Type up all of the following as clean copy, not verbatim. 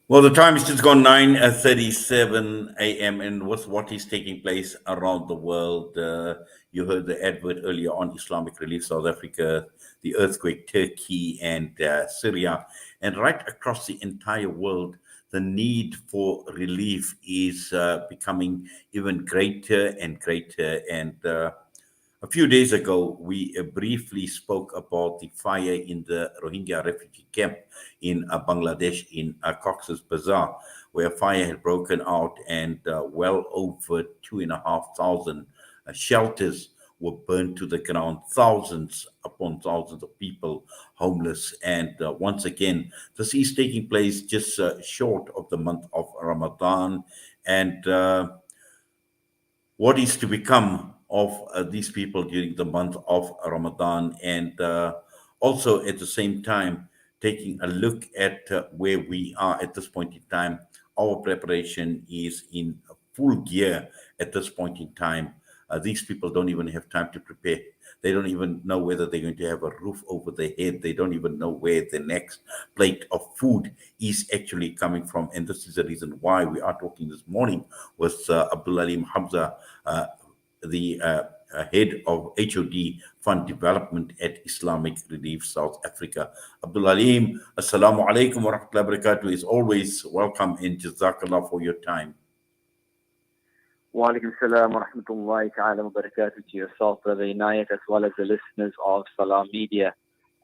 Well, the time is just gone 9:37 a.m. and with what is taking place around the world, you heard the advert earlier on Islamic Relief South Africa, the earthquake Turkey and Syria, and right across the entire world, the need for relief is becoming even greater and greater. And a few days ago, we briefly spoke about the fire in the Rohingya refugee camp in Bangladesh, in Cox's Bazar, where a fire had broken out and well over 2,500 shelters were burned to the ground, thousands upon thousands of people homeless. And once again, this is taking place just short of the month of Ramadan. And what is to become of these people during the month of Ramadan, and also at the same time taking a look at where we are at this point in time. Our preparation is in full gear at this point in time. These people don't even have time to prepare. They don't even know whether they're going to have a roof over their head. They don't even know where the next plate of food is actually coming from. And this is the reason why we are talking this morning with Abdul Aleem Gamza, the head of HOD Fund Development at Islamic Relief South Africa. Abdul Aleem, Assalamu alaikum wa rahmatullahi wa barakatuh, is always welcome and Jazakallah for your time. Wa alaikum salam wa rahmatullahi ta'ala wa barakatuh to yourself, Brother Inayat, as well as the listeners of Salam Media.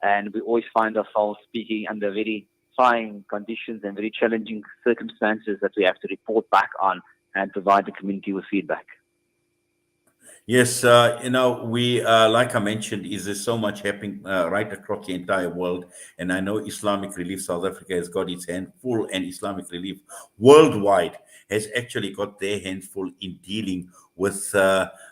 And we always find ourselves speaking under very trying conditions and very challenging circumstances that we have to report back on and provide the community with feedback. Yes, we, like I mentioned, is there's so much happening right across the entire world. And I know Islamic Relief South Africa has got its hand full, and Islamic Relief worldwide has actually got their hands full in dealing with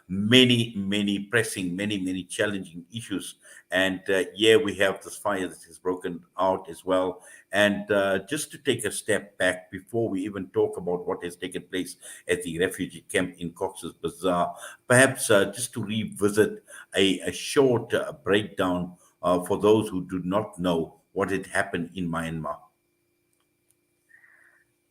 many, many pressing, many challenging issues. And yeah, we have this fire that has broken out as well. And just to take a step back before we even talk about what has taken place at the refugee camp in Cox's Bazar, perhaps just to revisit a short breakdown for those who do not know what had happened in Myanmar.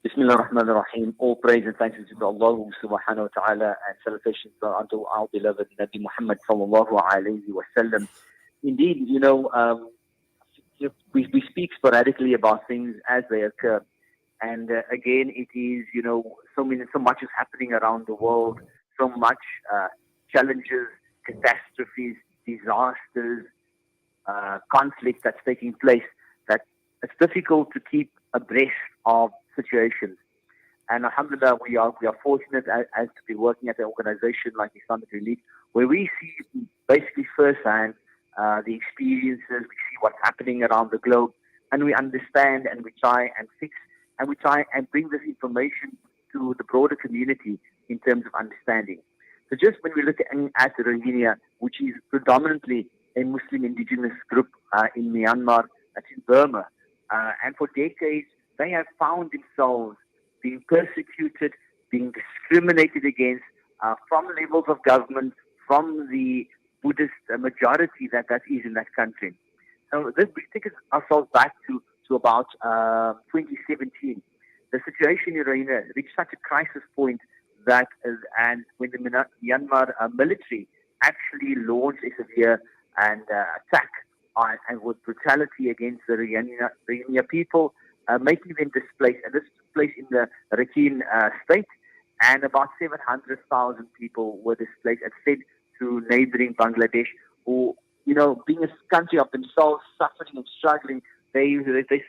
Bismillah ar-Rahman ar-Rahim. All praise and thanks to Allah subhanahu wa ta'ala, and salutations unto our beloved Nabi Muhammad sallallahu alayhi wa sallam. Indeed, we speak sporadically about things as they occur. And again, it is, so much is happening around the world, so much challenges, catastrophes, disasters, conflict that's taking place, that it's difficult to keep abreast of situations. And alhamdulillah, we are fortunate as to be working at an organization like Islamic Relief, where we see basically firsthand the experiences, we see what's happening around the globe, and we understand, and we try and fix, and we try and bring this information to the broader community in terms of understanding. So just when we look at the Rohingya, which is predominantly a Muslim indigenous group in Myanmar, that's in Burma, and for decades they have found themselves being persecuted, being discriminated against from levels of government, from the Buddhist majority that is in that country. So this we take ourselves back to about 2017. The situation in Rohingya reached such a crisis point that, and when the Myanmar military actually launched a severe attack and with brutality against the Rohingya people, making them displaced. And this took place in the Rakhine state, and about 700,000 people were displaced and fled to neighboring Bangladesh, who, being a country of themselves, suffering and struggling, they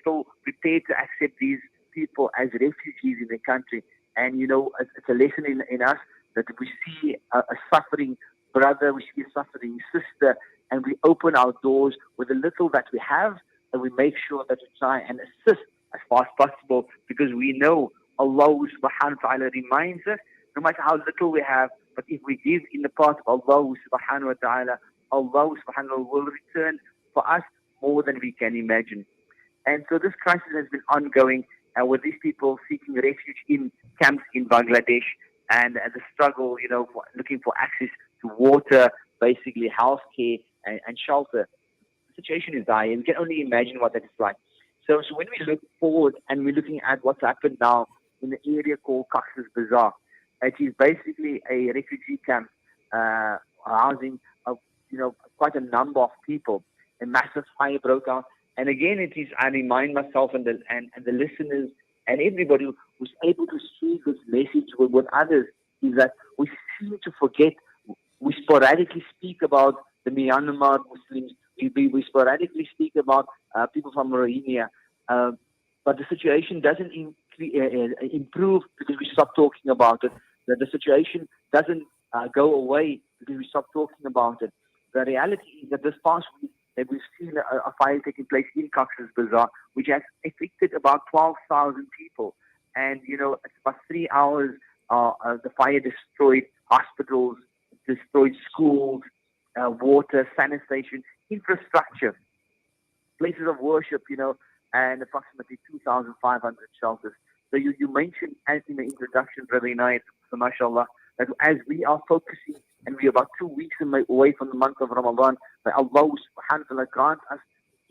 still prepared to accept these people as refugees in their country. And, it's a lesson in us that we see a suffering brother, we see a suffering sister, and we open our doors with the little that we have, and we make sure that we try and assist as far as possible, because we know Allah subhanahu wa ta'ala reminds us, no matter how little we have, but if we give in the path of Allah subhanahu wa ta'ala, Allah subhanahu wa ta'ala will return for us more than we can imagine. And so this crisis has been ongoing, with these people seeking refuge in camps in Bangladesh, and the struggle, for looking for access to water, basically healthcare and shelter. the situation is dire. We can only imagine what that is like. So when we look forward and we're looking at what's happened now in the area called Cox's Bazar, it is basically a refugee camp housing of, quite a number of people. A massive fire broke out. And again, it is, I remind myself and the listeners and everybody who's able to share this message with others, is that we seem to forget. We sporadically speak about the Myanmar Muslims. We sporadically speak about people from Rohingya. But the situation doesn't improve because we stop talking about it. The situation doesn't go away because we stop talking about it. The reality is that this past week that we've seen a fire taking place in Cox's Bazar, which has affected about 12,000 people. And, it's about 3 hours, the fire destroyed hospitals, destroyed schools, water, sanitation, infrastructure, places of worship, and approximately 2,500 shelters. So you mentioned, as in the introduction, Brother Inayat, mashallah, that as we are focusing, and we are about 2 weeks away from the month of Ramadan, that Allah subhanahu wa ta'ala grant us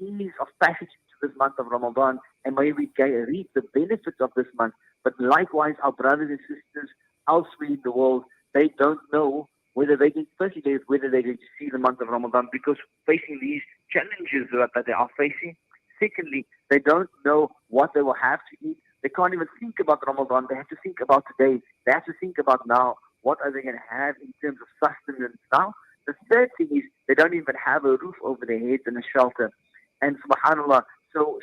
ease of passage to this month of Ramadan, and may we reap the benefits of this month. But likewise, our brothers and sisters elsewhere in the world, they don't know whether they can, firstly, whether they can see the month of Ramadan, because facing these challenges that they are facing. Secondly, they don't know what they will have to eat. They can't even think about Ramadan. They have to think about today. They have to think about now. What are they going to have in terms of sustenance now? The third thing is they don't even have a roof over their heads and a shelter. And subhanAllah, so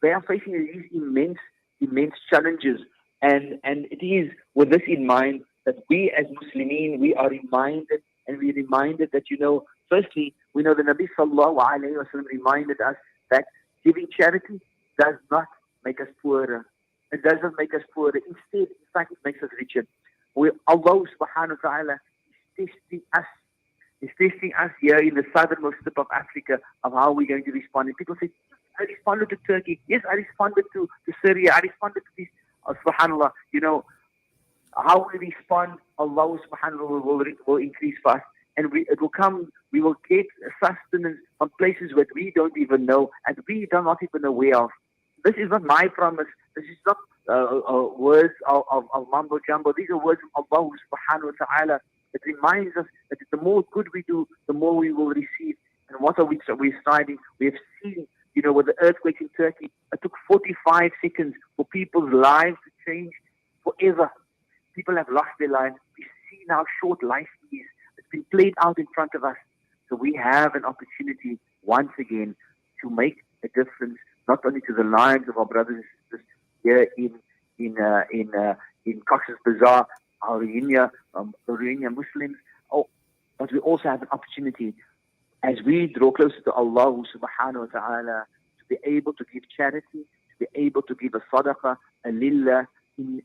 they are facing these immense challenges. And it is with this in mind that we as Muslimin, we are reminded, that, firstly, we know the Nabi Sallallahu Alaihi Wasallam reminded us that giving charity does not make us poorer. It doesn't make us poorer. Instead, in fact, it makes us richer. Allah subhanahu wa ta'ala is testing us. He's testing us here in the southernmost tip of Africa of how we're going to respond. And people say, I responded to Turkey. Yes, I responded to Syria. I responded to this. Subhanallah, how we respond, Allah subhanahu wa ta'ala will increase for us. And it will come, we will get sustenance from places where we don't even know, and we do not even know where else. This is not my promise. This is not words of mumbo jumbo. These are words of Allah subhanahu wa ta'ala. It reminds us that the more good we do, the more we will receive. And what are we striving? We have seen, with the earthquake in Turkey, it took 45 seconds for people's lives to change forever. People have lost their lives. We see how short life is. It's been played out in front of us. So we have an opportunity once again to make a difference, not only to the lives of our brothers and sisters here in Cox's Bazar, our Rohingya Muslims, but we also have an opportunity as we draw closer to Allah subhanahu wa ta'ala to be able to give charity, to be able to give a sadaqah, a lillah, in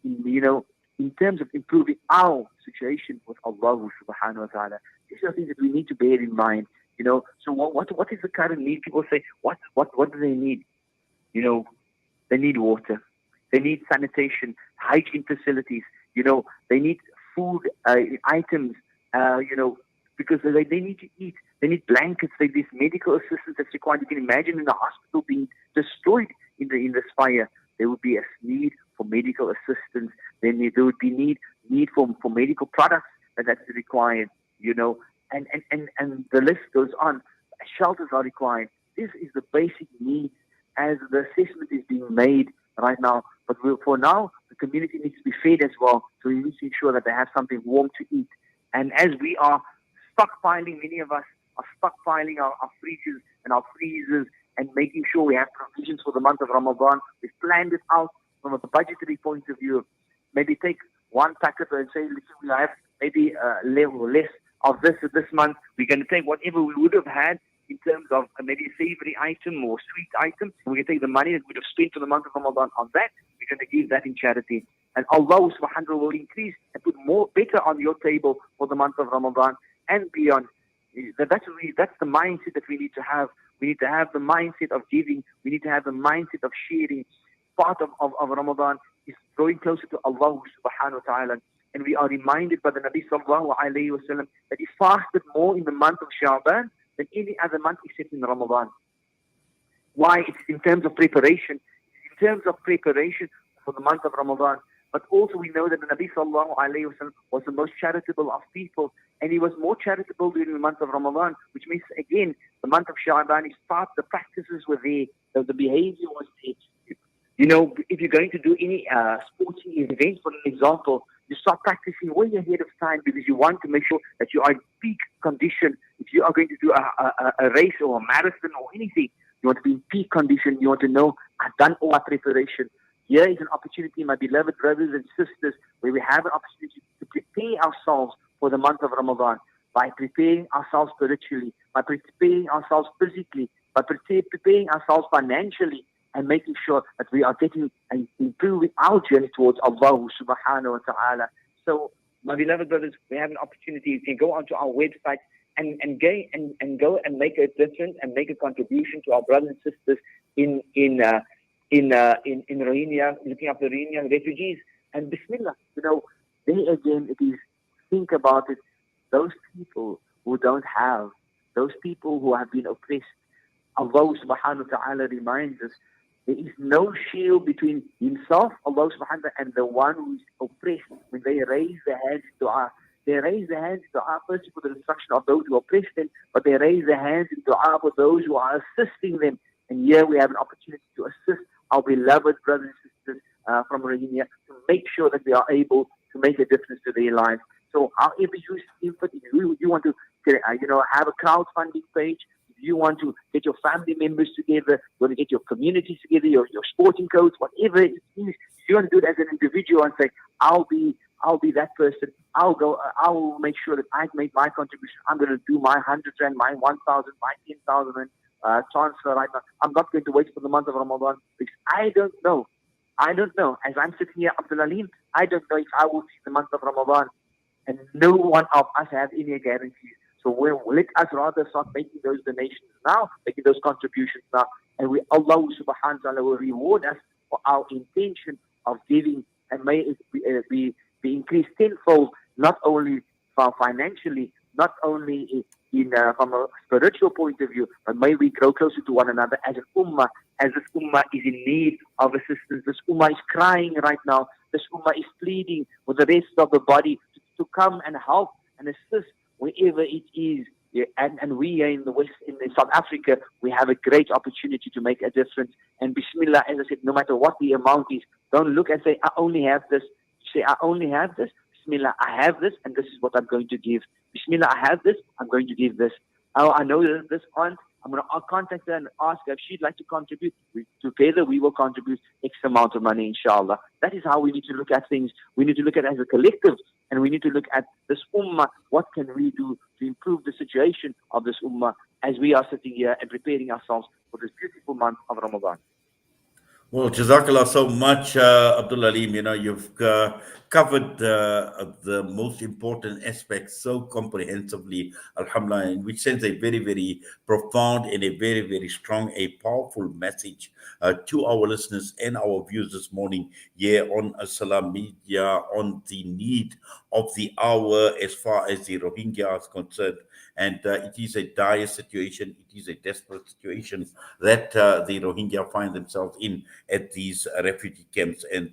terms of improving our situation with Allah subhanahu wa ta'ala. These are things that we need to bear in mind. So what is the current need? People say, what do they need? They need water. They need sanitation, hygiene facilities. They need food items, because they need to eat. They need blankets. They need medical assistance that's required. You can imagine in the hospital being destroyed in this fire. There would be a need for medical assistance. There would be need for medical products that's required. And the list goes on. Shelters are required. This is the basic need as the assessment is being made right now. But for now, the community needs to be fed as well. So we need to ensure that they have something warm to eat. And as we are stockpiling, many of us are stockpiling our fridges and our freezers and making sure we have provisions for the month of Ramadan. We've planned it out from a budgetary point of view. Maybe take one packet and say, listen, we have maybe less of this month. We're going to take whatever we would have had in terms of maybe a savory item or sweet item. We're going to take the money that we would have spent for the month of Ramadan on that. We're going to give that in charity. And Allah subhanahu wa ta'ala will increase and put better on your table for the month of Ramadan and beyond. That's the mindset that we need to have. We need to have the mindset of giving. We need to have the mindset of sharing. Part of Ramadan is drawing closer to Allah subhanahu wa ta'ala. And we are reminded by the Nabi Sallallahu Alaihi Wasallam that he fasted more in the month of Sha'ban than any other month except in Ramadan. why it's in terms of preparation. In terms of preparation for the month of Ramadan. But also we know that the Nabi sallallahu alayhi wa sallam was the most charitable of people, and he was more charitable during the month of Ramadan, which means, again, the month of Sha'ban, the practices were there, the behavior was there. You know, if you're going to do any sporting event, for an example, you start practicing way ahead of time because you want to make sure that you are in peak condition. If you are going to do a race or a marathon or anything, you want to be in peak condition. You want to know, I've done all my preparation. Here is an opportunity, my beloved brothers and sisters, where we have an opportunity to prepare ourselves for the month of Ramadan by preparing ourselves spiritually, by preparing ourselves physically, by preparing ourselves financially, and making sure that we are getting and improving our journey towards Allah subhanahu wa ta'ala. So, my beloved brothers, we have an opportunity. You can go onto our website and go and make a difference and make a contribution to our brothers and sisters in Rohingya, looking after Rohingya refugees. And Bismillah, you know, then again, it is, think about it, those people who don't have, those people who have been oppressed, Allah subhanahu wa ta'ala reminds us, there is no shield between himself, Allah subhanahu wa ta'ala, and the one who is oppressed. When they raise their hands in dua, they raise their hands in dua first for the destruction of those who oppress them, but they raise their hands in dua for those who are assisting them. And here we have an opportunity to assist our beloved brothers and sisters from Rohingya to make sure that they are able to make a difference to their lives. So however you see fit, if you want to have a crowdfunding page, if you want to get your family members together, you want to get your communities together, your sporting codes, whatever it is, if you want to do it as an individual and say, I'll be that person, I will make sure that I've made my contribution. I'm going to do my 100 rand, my 1,000, my 10,000 transfer right now. I'm not going to wait for the month of Ramadan because I don't know. As I'm sitting here, Abdul Aleem, I don't know if I will see the month of Ramadan. And no one of us has any guarantees. So let us rather start making those donations now, making those contributions now. And Allah subhanahu wa ta'ala will reward us for our intention of giving, and may it be increased tenfold, not only financially, not only from a spiritual point of view, but may we grow closer to one another as an ummah, as this ummah is in need of assistance. This ummah is crying right now. This ummah is pleading with the rest of the body to come and help and assist wherever it is. Yeah, and we are in the West, in South Africa, we have a great opportunity to make a difference. And Bismillah, as I said, no matter what the amount is, don't look and say, I only have this. Say, I only have this. Bismillah, I have this, and this is what I'm going to give. Bismillah, I have this, I'm going to give this. Oh, I know that this aunt, I'm going to contact her and ask her if she'd like to contribute. Together, we will contribute X amount of money, inshallah. That is how we need to look at things. We need to look at it as a collective, and we need to look at this ummah. What can we do to improve the situation of this ummah as we are sitting here and preparing ourselves for this beautiful month of Ramadan? Well, Jazakallah so much, Abdul Aleem. You know, you've covered the most important aspects so comprehensively, alhamdulillah, in which sends a very, very profound and a very, very strong, a powerful message to our listeners and our viewers this morning here on Assalam Media on the need of the hour as far as the Rohingya is concerned. And it is a dire situation, it is a desperate situation that the Rohingya find themselves in at these refugee camps. And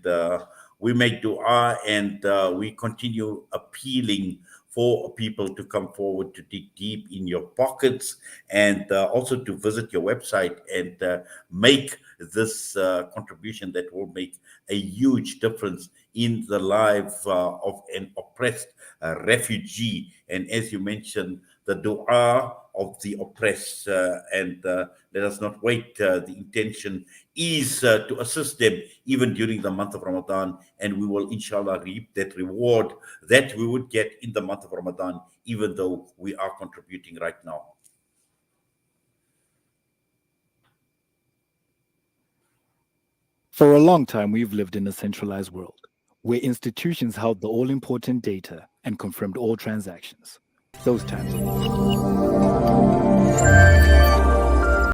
we make dua and we continue appealing for people to come forward to dig deep in your pockets and also to visit your website and make this contribution that will make a huge difference in the life of an oppressed refugee. And as you mentioned, the dua of the oppressed, and let us not wait. The intention is to assist them even during the month of Ramadan, and we will inshallah reap that reward that we would get in the month of Ramadan, even though we are contributing right now. For a long time, we've lived in a centralized world where institutions held the all-important data and confirmed all transactions. Those times are over.